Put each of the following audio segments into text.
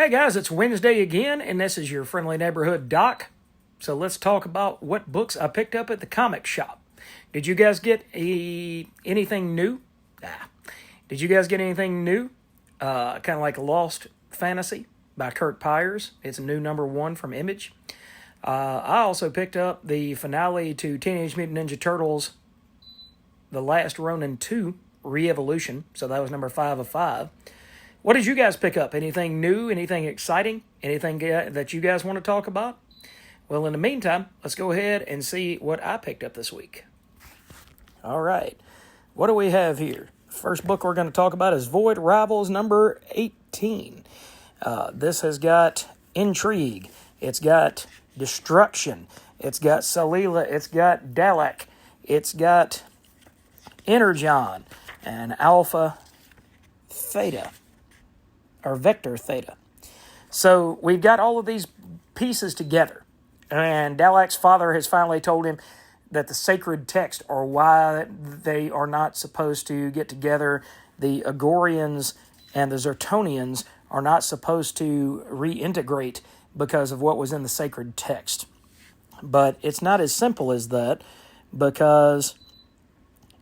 Hey guys, it's Wednesday again, and this is your friendly neighborhood Doc. So let's talk about what books I picked up at the comic shop. Did you guys get anything new? Did you guys get anything new? Kind of like Lost Fantasy by Kurt Pyers. It's a new #1 from Image. I also picked up the finale to Teenage Mutant Ninja Turtles, The Last Ronin 2, Re-Evolution. So that was number 5 of 5. What did you guys pick up? Anything new? Anything exciting? Anything that you guys want to talk about? Well, in the meantime, let's go ahead and see what I picked up this week. All right. What do we have here? First book we're going to talk about is Void Rivals number 18. This has got intrigue. It's got destruction. It's got Salila. It's got Dalek. It's got Energon and Alpha Theta. Or Vector Theta. So we've got all of these pieces together. And Dalek's father has finally told him that the sacred text, or why they are not supposed to get together, the Agorians and the Zertonians are not supposed to reintegrate because of what was in the sacred text. But it's not as simple as that, because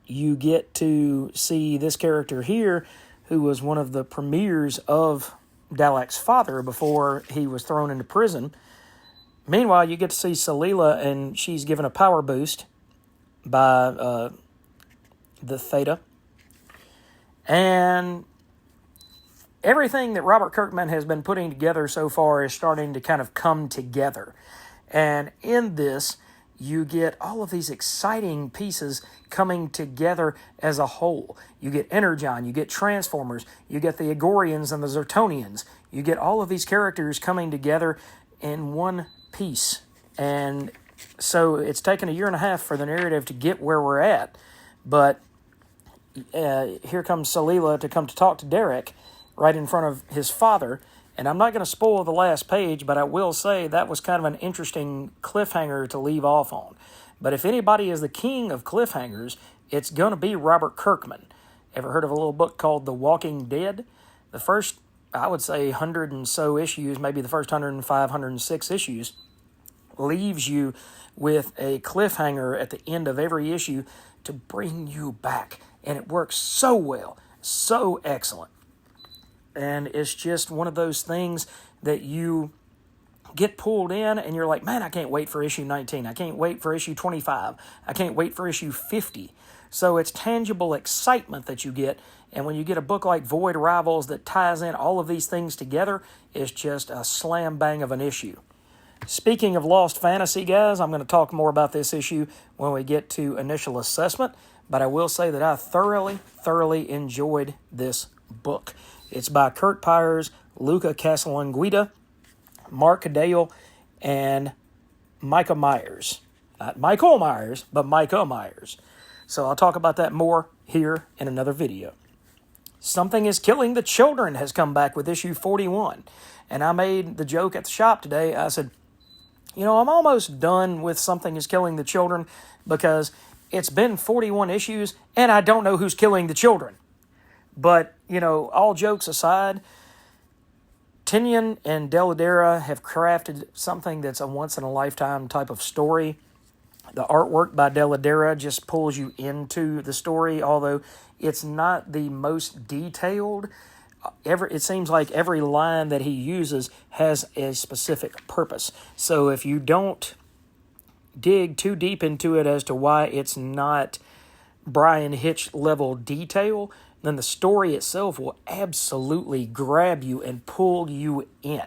you get to see this character here, who was one of the premiers of Dalek's father before he was thrown into prison. Meanwhile, you get to see Salila, and she's given a power boost by the Theta. And everything that Robert Kirkman has been putting together so far is starting to kind of come together. And in this, you get all of these exciting pieces coming together as a whole. You get Energon, you get Transformers, you get the Agorians and the Zertonians. You get all of these characters coming together in one piece. And so it's taken 1.5 years for the narrative to get where we're at. But here comes Salila to come to talk to Derek right in front of his father. And I'm not going to spoil the last page, but I will say that was kind of an interesting cliffhanger to leave off on. But if anybody is the king of cliffhangers, it's going to be Robert Kirkman. Ever heard of a little book called The Walking Dead? The first, I would say, 100 and so issues, maybe the first 105, 106 issues, leaves you with a cliffhanger at the end of every issue to bring you back. And it works so well, so excellent. And it's just one of those things that you get pulled in and you're like, man, I can't wait for issue 19. I can't wait for issue 25. I can't wait for issue 50. So it's tangible excitement that you get. And when you get a book like Void Rivals that ties in all of these things together, it's just a slam bang of an issue. Speaking of Lost Fantasy, guys, I'm going to talk more about this issue when we get to initial assessment. But I will say that I thoroughly enjoyed this book. It's by Kurt Pyers, Luca Casalanguida, Mark Dale, and Micah Myers. Not Michael Myers, but Micah Myers. So I'll talk about that more here in another video. Something is Killing the Children has come back with issue 41. And I made the joke at the shop today. I said, I'm almost done with Something is Killing the Children because it's been 41 issues and I don't know who's killing the children. But, all jokes aside, Tinian and Deladera have crafted something that's a once-in-a-lifetime type of story. The artwork by Deladera just pulls you into the story, although it's not the most detailed. It seems like every line that he uses has a specific purpose. So if you don't dig too deep into it as to why it's not Brian Hitch level detail, then the story itself will absolutely grab you and pull you in.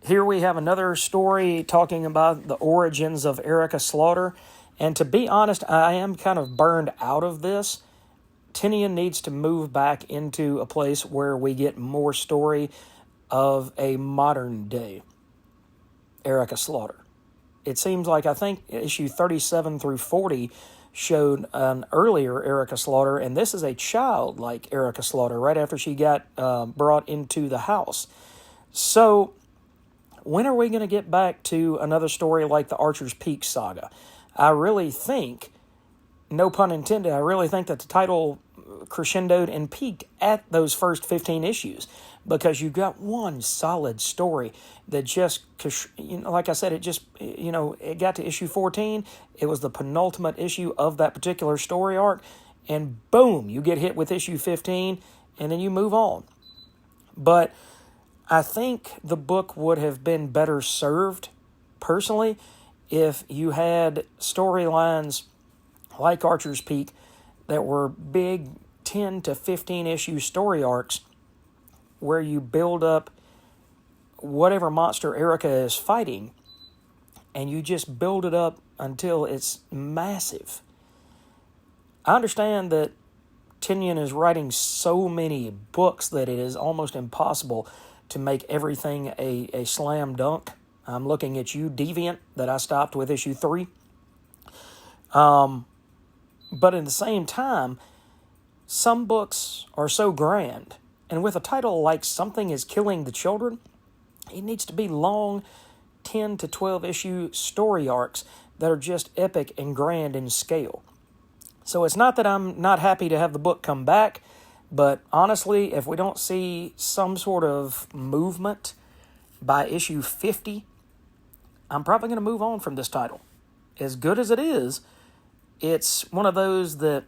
Here we have another story talking about the origins of Erica Slaughter. And to be honest, I am kind of burned out of this. Tinian needs to move back into a place where we get more story of a modern day Erica Slaughter. It seems like, I think, issue 37 through 40 showed an earlier Erica Slaughter, and this is a child like Erica Slaughter right after she got brought into the house. So when are we going to get back to another story like the Archer's Peak saga? I really think, no pun intended, I really think that the title crescendoed and peaked at those first 15 issues, because you got one solid story that just, like I said, it just, it got to issue 14. It was the penultimate issue of that particular story arc, and boom, you get hit with issue 15, and then you move on. But I think the book would have been better served, personally, if you had storylines like Archer's Peak that were big 10 to 15 issue story arcs where you build up whatever monster Erica is fighting, and you just build it up until it's massive. I understand that Tinian is writing so many books that it is almost impossible to make everything a slam dunk. I'm looking at you, Deviant, that I stopped with issue 3. But at the same time, some books are so grand, and with a title like Something is Killing the Children, it needs to be long 10 to 12 issue story arcs that are just epic and grand in scale. So it's not that I'm not happy to have the book come back, but honestly, if we don't see some sort of movement by issue 50, I'm probably going to move on from this title. As good as it is, it's one of those that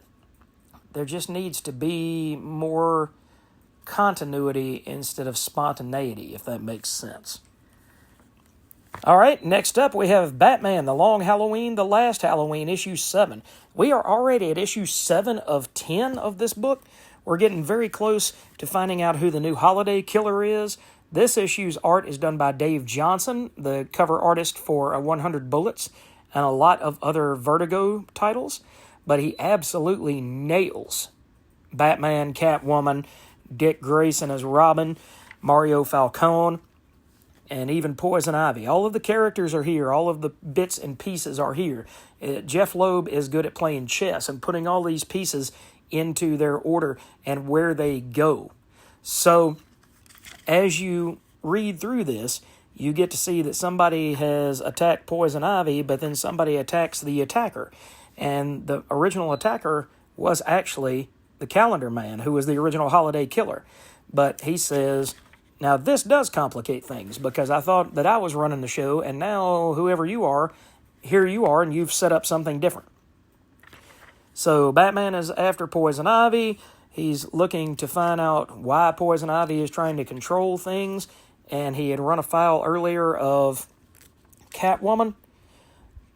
there just needs to be more continuity instead of spontaneity, if that makes sense. All right, next up we have Batman, The Long Halloween, The Last Halloween, issue 7. We are already at issue 7 of 10 of this book. We're getting very close to finding out who the new holiday killer is. This issue's art is done by Dave Johnson, the cover artist for 100 Bullets and a lot of other Vertigo titles, but he absolutely nails Batman, Catwoman, Dick Grayson as Robin, Mario Falcone, and even Poison Ivy. All of the characters are here. All of the bits and pieces are here. Jeff Loeb is good at playing chess and putting all these pieces into their order and where they go. So, as you read through this, you get to see that somebody has attacked Poison Ivy, but then somebody attacks the attacker. And the original attacker was actually the Calendar Man, who was the original holiday killer. But he says, now this does complicate things, because I thought that I was running the show, and now whoever you are, here you are, and you've set up something different. So Batman is after Poison Ivy. He's looking to find out why Poison Ivy is trying to control things, and he had run afoul earlier of Catwoman.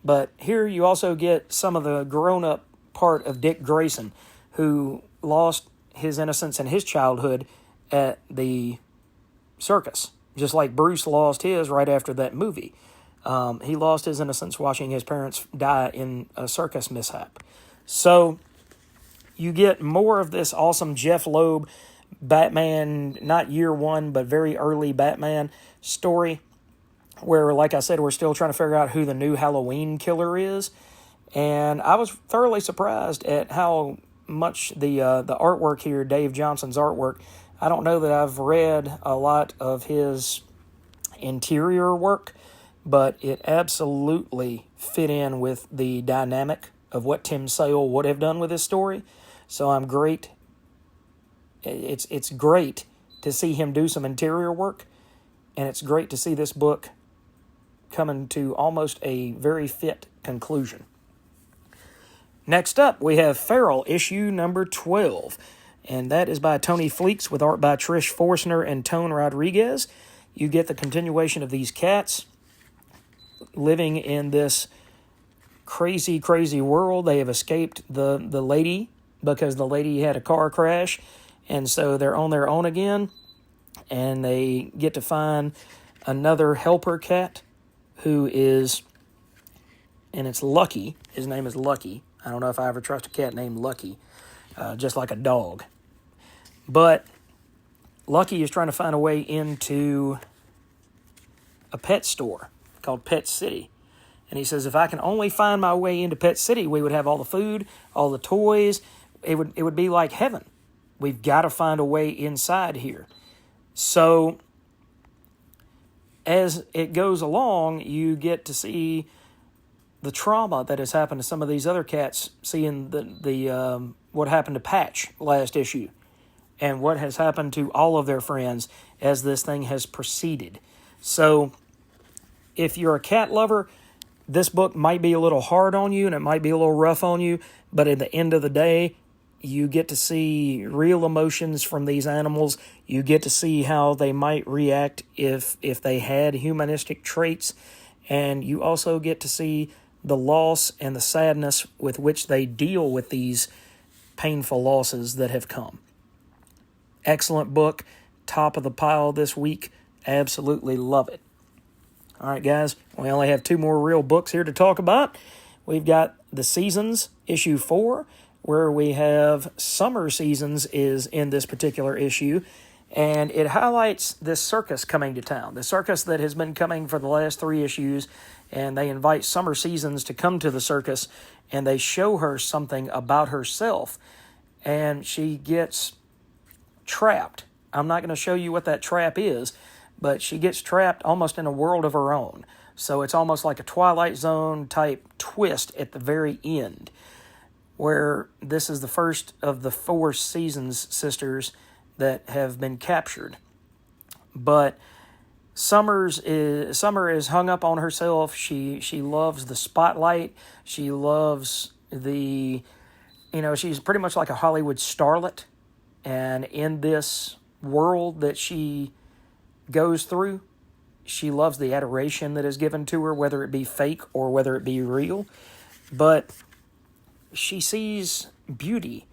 But here you also get some of the grown-up part of Dick Grayson, who lost his innocence in his childhood at the circus, just like Bruce lost his right after that movie. He lost his innocence watching his parents die in a circus mishap. So you get more of this awesome Jeff Loeb Batman, not year one, but very early Batman story, where, like I said, we're still trying to figure out who the new Halloween killer is. And I was thoroughly surprised at how much the artwork here, Dave Johnson's artwork, I don't know that I've read a lot of his interior work, but it absolutely fit in with the dynamic of what Tim Sale would have done with this story. So I'm great. It's great to see him do some interior work, and it's great to see this book coming to almost a very fit conclusion. Next up, we have Feral, issue number 12, and that is by Tony Fleeks with art by Trish Forstner and Tone Rodriguez. You get the continuation of these cats living in this crazy, crazy world. They have escaped the lady because the lady had a car crash, and so they're on their own again, and they get to find another helper cat who is, and it's Lucky. His name is Lucky. I don't know if I ever trust a cat named Lucky, just like a dog. But Lucky is trying to find a way into a pet store called Pet City. And he says, if I can only find my way into Pet City, we would have all the food, all the toys. It would be like heaven. We've got to find a way inside here. So as it goes along, you get to see the trauma that has happened to some of these other cats, seeing the what happened to Patch last issue, and what has happened to all of their friends as this thing has proceeded. So, if you're a cat lover, this book might be a little hard on you, and it might be a little rough on you, but at the end of the day, you get to see real emotions from these animals. You get to see how they might react if they had humanistic traits, and you also get to see the loss and the sadness with which they deal with these painful losses that have come. Excellent book, top of the pile this week. Absolutely love it. All right, guys, we only have 2 more real books here to talk about. We've got The Seasons, issue 4, where we have Summer Seasons is in this particular issue, and it highlights this circus coming to town, the circus that has been coming for the last 3 issues, and they invite Summer Seasons to come to the circus, and they show her something about herself, and she gets trapped. I'm not going to show you what that trap is, but she gets trapped almost in a world of her own. So it's almost like a Twilight Zone type twist at the very end, where this is the first of the 4 Seasons sisters that have been captured. But Summer is hung up on herself. She loves the spotlight. She loves she's pretty much like a Hollywood starlet. And in this world that she goes through, she loves the adoration that is given to her, whether it be fake or whether it be real. But she sees beauty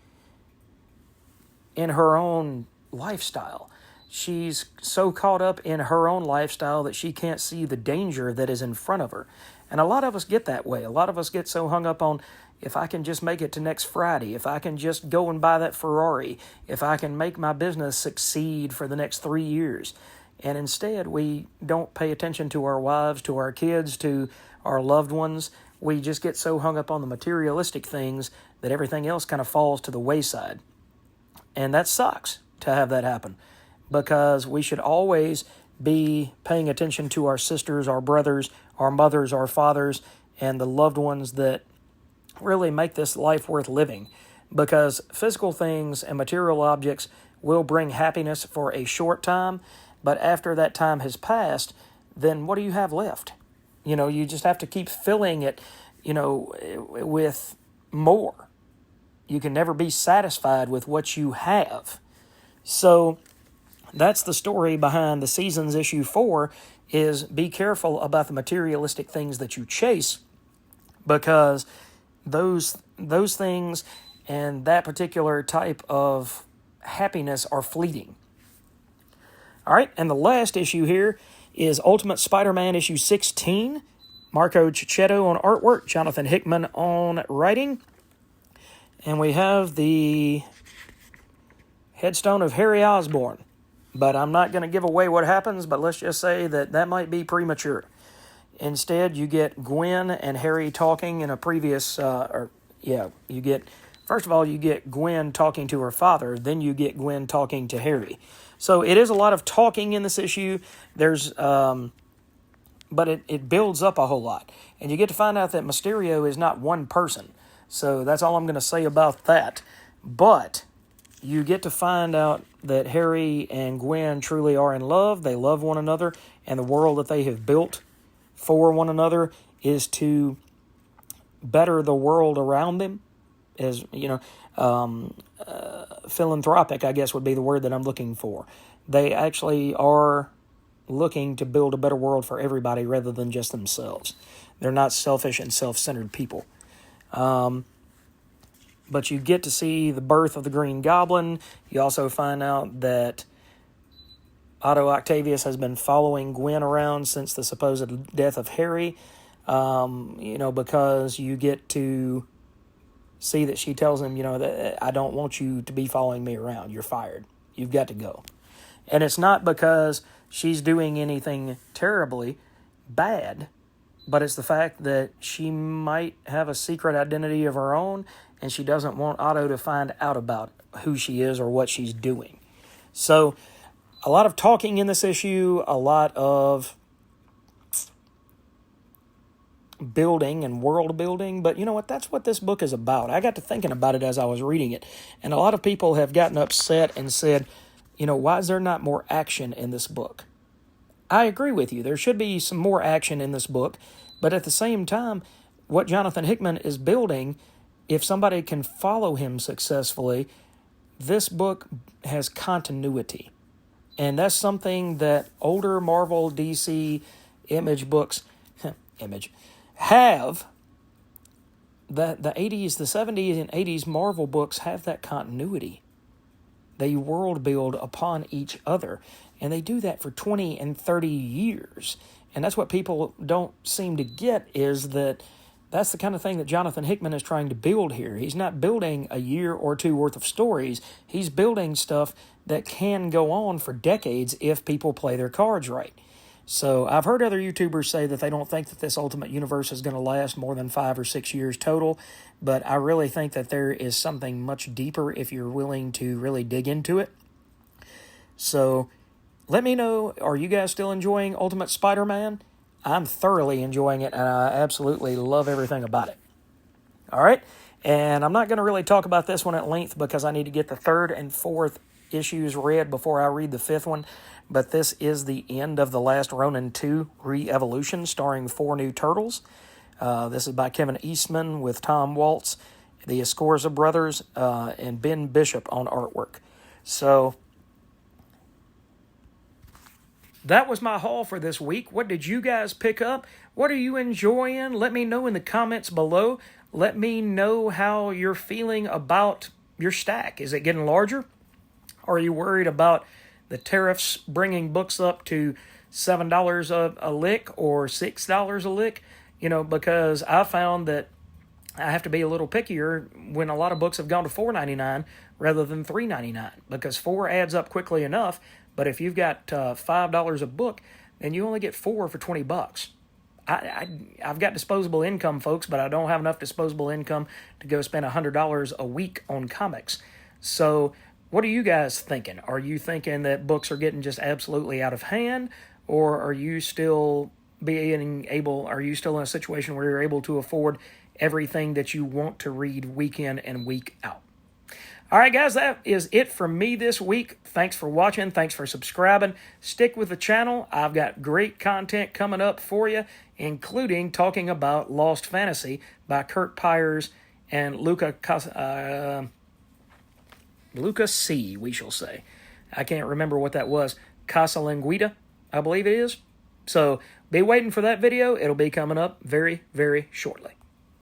in her own lifestyle. She's so caught up in her own lifestyle that she can't see the danger that is in front of her. And a lot of us get that way. A lot of us get so hung up on, if I can just make it to next Friday, if I can just go and buy that Ferrari, if I can make my business succeed for the next 3 years. And instead, we don't pay attention to our wives, to our kids, to our loved ones. We just get so hung up on the materialistic things that everything else kind of falls to the wayside. And that sucks to have that happen, because we should always be paying attention to our sisters, our brothers, our mothers, our fathers, and the loved ones that really make this life worth living. Because physical things and material objects will bring happiness for a short time, but after that time has passed, then what do you have left? You just have to keep filling it, with more. You can never be satisfied with what you have. So that's the story behind The Seasons issue 4, is be careful about the materialistic things that you chase, because those things and that particular type of happiness are fleeting. All right, and the last issue here is Ultimate Spider-Man issue 16. Marco Cicchetto on artwork, Jonathan Hickman on writing. And we have the headstone of Harry Osborn. But I'm not going to give away what happens, but let's just say that might be premature. Instead, you get Gwen and Harry talking in a previous, first of all, you get Gwen talking to her father, then you get Gwen talking to Harry. So it is a lot of talking in this issue. But it builds up a whole lot. And you get to find out that Mysterio is not one person. So that's all I'm going to say about that. But you get to find out that Harry and Gwen truly are in love. They love one another. And the world that they have built for one another is to better the world around them. As philanthropic, I guess, would be the word that I'm looking for. They actually are looking to build a better world for everybody rather than just themselves. They're not selfish and self-centered people. But you get to see the birth of the Green Goblin. You also find out that Otto Octavius has been following Gwen around since the supposed death of Harry, because you get to see that she tells him, that I don't want you to be following me around. You're fired. You've got to go. And it's not because she's doing anything terribly bad, but it's the fact that she might have a secret identity of her own, and she doesn't want Otto to find out about who she is or what she's doing. So, a lot of talking in this issue, a lot of building and world building, but you know what? That's what this book is about. I got to thinking about it as I was reading it, and a lot of people have gotten upset and said, you know, why is there not more action in this book? I agree with you. There should be some more action in this book, but at the same time, what Jonathan Hickman is building, if somebody can follow him successfully, this book has continuity. And that's something that older Marvel, DC, Image books have. The 80s, the 70s, and 80s Marvel books have that continuity. They world build upon each other. And they do that for 20 and 30 years. And that's what people don't seem to get, is that that's the kind of thing that Jonathan Hickman is trying to build here. He's not building a year or two worth of stories. He's building stuff that can go on for decades if people play their cards right. So I've heard other YouTubers say that they don't think that this Ultimate Universe is going to last more than 5 or 6 years total, but I really think that there is something much deeper if you're willing to really dig into it. So let me know, are you guys still enjoying Ultimate Spider-Man? I'm thoroughly enjoying it, and I absolutely love everything about it. All right, and I'm not going to really talk about this one at length because I need to get the 3rd and 4th issues read before I read the 5th one, but this is the end of The Last Ronin 2 Re-Evolution, starring 4 new turtles. This is by Kevin Eastman with Tom Waltz, the Escorza brothers, and Ben Bishop on artwork. So that was my haul for this week. What did you guys pick up? What are you enjoying? Let me know in the comments below. Let me know how you're feeling about your stack. Is it getting larger? Are you worried about the tariffs bringing books up to $7 a lick or $6 a lick? You know, because I found that I have to be a little pickier when a lot of books have gone to $4.99 rather than $3.99, because 4 adds up quickly enough. But if you've got $5 a book, then you only get 4 for $20. I've got disposable income, folks, but I don't have enough disposable income to go spend $100 a week on comics. So what are you guys thinking? Are you thinking that books are getting just absolutely out of hand, or are you still are you still in a situation where you're able to afford everything that you want to read week in and week out? All right, guys, that is it from me this week. Thanks for watching. Thanks for subscribing. Stick with the channel. I've got great content coming up for you, including talking about Lost Fantasy by Kurt Pyers and Luca C., we shall say. I can't remember what that was. Casalanguida, I believe it is. So be waiting for that video. It'll be coming up very, very shortly.